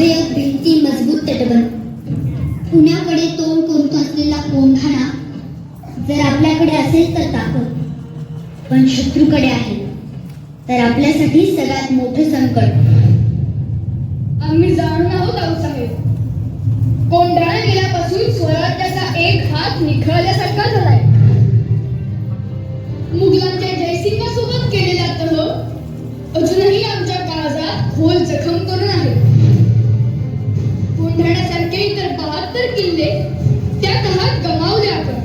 निर्भय भिंती मजबूत तटबंद. पुण्याकडे तोंड करून असलेला कोंढाणा जर आपल्याकडे असेल तर ताकद, पण शत्रूकडे आहे तर आपल्यासाठी सगळ्यात मोठं संकट. आम्ही जाणून आहोत आऊसाहेब. कोंढाणा गेल्यापासून स्वराज्याचा एक हात निखळल्यासारखा झालाय. मुघलांच्या जयसिंगासोबत केलेला तह अजूनही आमच्या काळजात खोल जखम करून आहे. कोंढाण्यासारखे इतर 72 किल्ले त्या तहात गमावले आपण.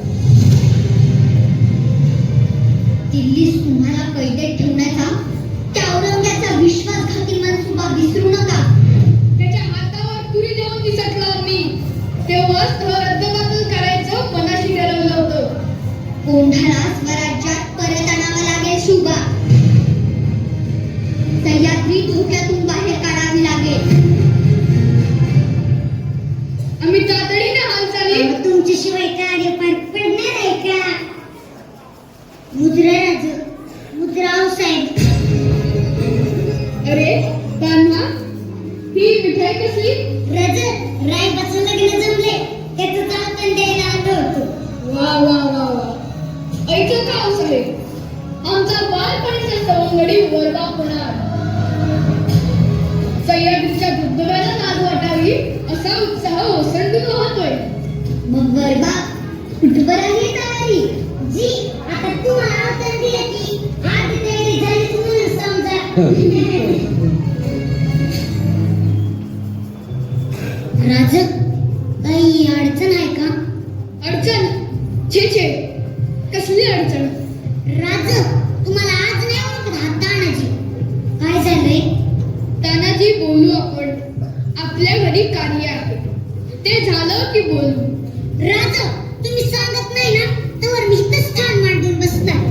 दिल्लीस तुम्हाला कैदेत ठेवण्याचा त्या औरंगाचा विश्वासघाती मनसुबा विसरू नका. त्याच्या हातावर तुरी देऊन निसटलो मी. तेव्हाच तह रद्दबातल करायचं मनाशी ठरवलं होतं. कोंढाणा स्वराज्यात परत आणावा लागेल शुभा. सह्याद्री धोक्यातून बाहेर काढावी लागेल. आम्ही तातडीने हालचाली. तुमच्याशिवाय कार्य पार पडणार आहे का? मुद्राराज, मुद्राव साहेब. अरे तान्हा, ही मिठाई कसली? रजत रायबाचं लग्न जमले त्याचं चावतन द्यायला आलं होतं. वा वा वा वा. ऐकलं का आऊसाहेब? आमचा बालपणीचा सवंगडी वरवा होणार. सह्याद्रीच्या धबधब्याला नाद वाटावी असा उत्साह ओसंडून वाहतोय. मग वरबा कुठवर आहे तयारी? जी आता तुम्हाला अवतरण दिलं की आधी तयारी झाली म्हणून समजा. राज, काही अडचण आहे का? अडचण? छे छे, कसली अडचण? राज, तुम्हाला आज नाही ओळखत हा तानाजी. काय झालंय? तानाजी, बोलू आपण. आपल्या घरी कार्य आहे, ते झालं की बोलू. राज, तुम्ही सांगत नाही ना तर मी इथंच ठाण मांडून बसणार.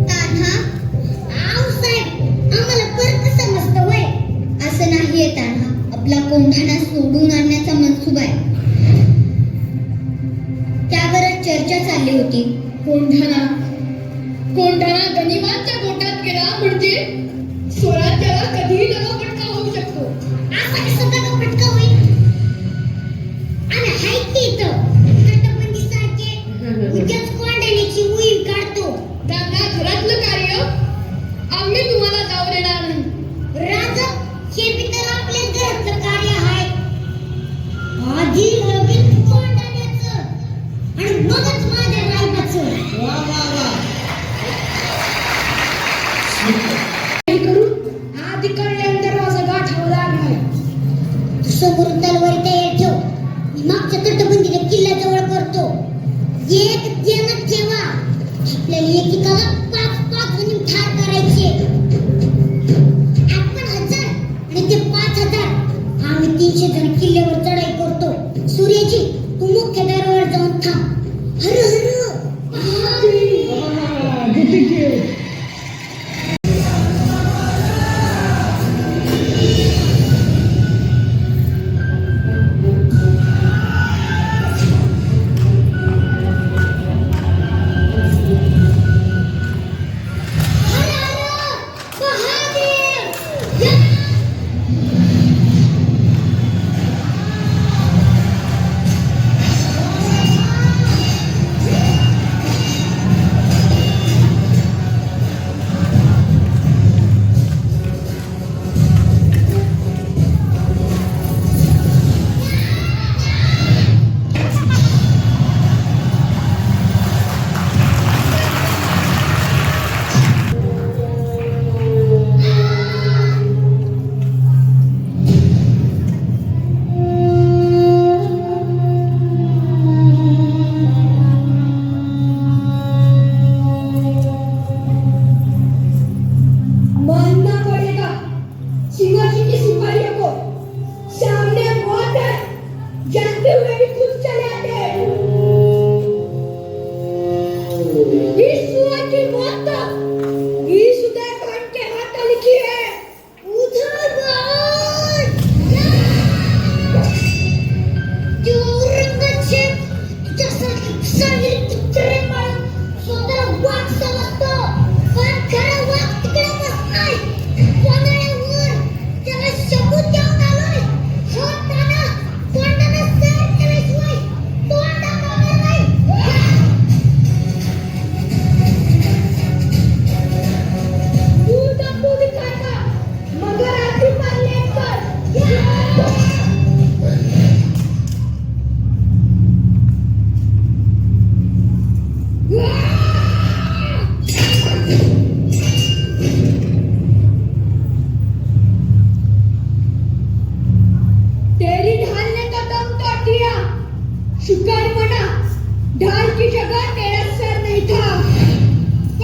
तान्हा, आऊसाहेब आम्हाला परत समजतं वय. असं नाहीये तान्हा, आपला कोंढाणा सोडून आणण्याचा मनसुबा आहे. त्यावरच चर्चा चालली होती. कोंढाणा गनिमांच्या गोटात गेला म्हणजे स्वराज्याला कधीही दगाफटका होऊ शकतो. असा कसं दगाफटका होईल? आणि हाय की इथं तटबंदीसारखे उद्याच कोंढाण्याची मोहीम काढतो. त्यांना घरातलं कार्य आम्ही तुम्हाला जाऊ देणार नाही. राजा, हे बी तर आपल्याच घरातलं कार्य आहे. आधी लगीन कोंढाण्याचं आणि मगच माझ्या रायबाचं. वा वा वा. हे करू, आधी कळल्यानंतर माझा गाठावा लागलाय. समोरून तलवारी तयार ठेव. मी मागच्या तटबंदीला किल्ल्याजवळ करतो. एक ध्यानात ठेवा, आपल्याला एकेकाला 5-5 जणी ठार करायचे. आपण 1000 आणि ते 5000. आम्ही 300 जण किल्ल्यावर चढाई करतो. सूर्याजी, तू मुख्य दारावर जाऊन थांब. हर हर शुकार म्हणा ढाल की जगह तेरा सर नहीं था.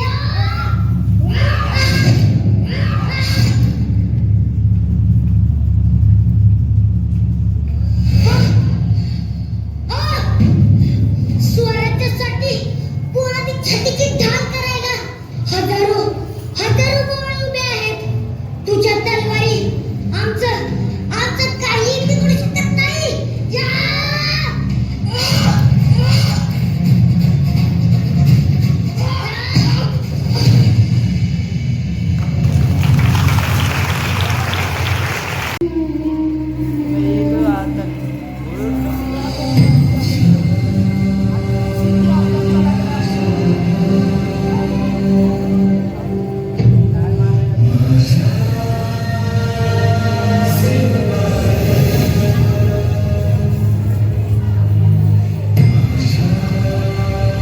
स्वराज्यासाठी कोणाची छातीची ढाल करायला हजारो हजारो बोळ उभे आहेत. तुझ्या तलवारी आमचं आमचं काही बिघडू शकत नाही. या!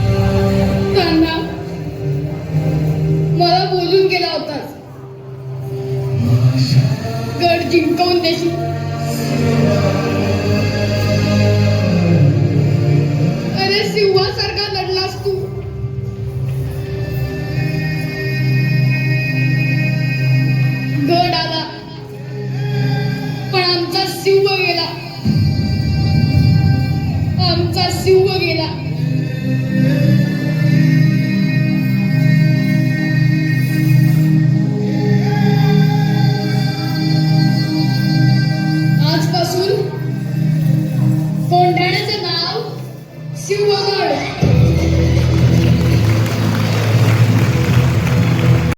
कान्हा, मला बोलून गेला होतास गड जिंकवून देशील. अरे सिंहासारखा लढलास तू. गड आला पण आमचा सिंह गेला. आमचा सिंह गेला. आजपासून कोंढाण्याचं नाव शिवबा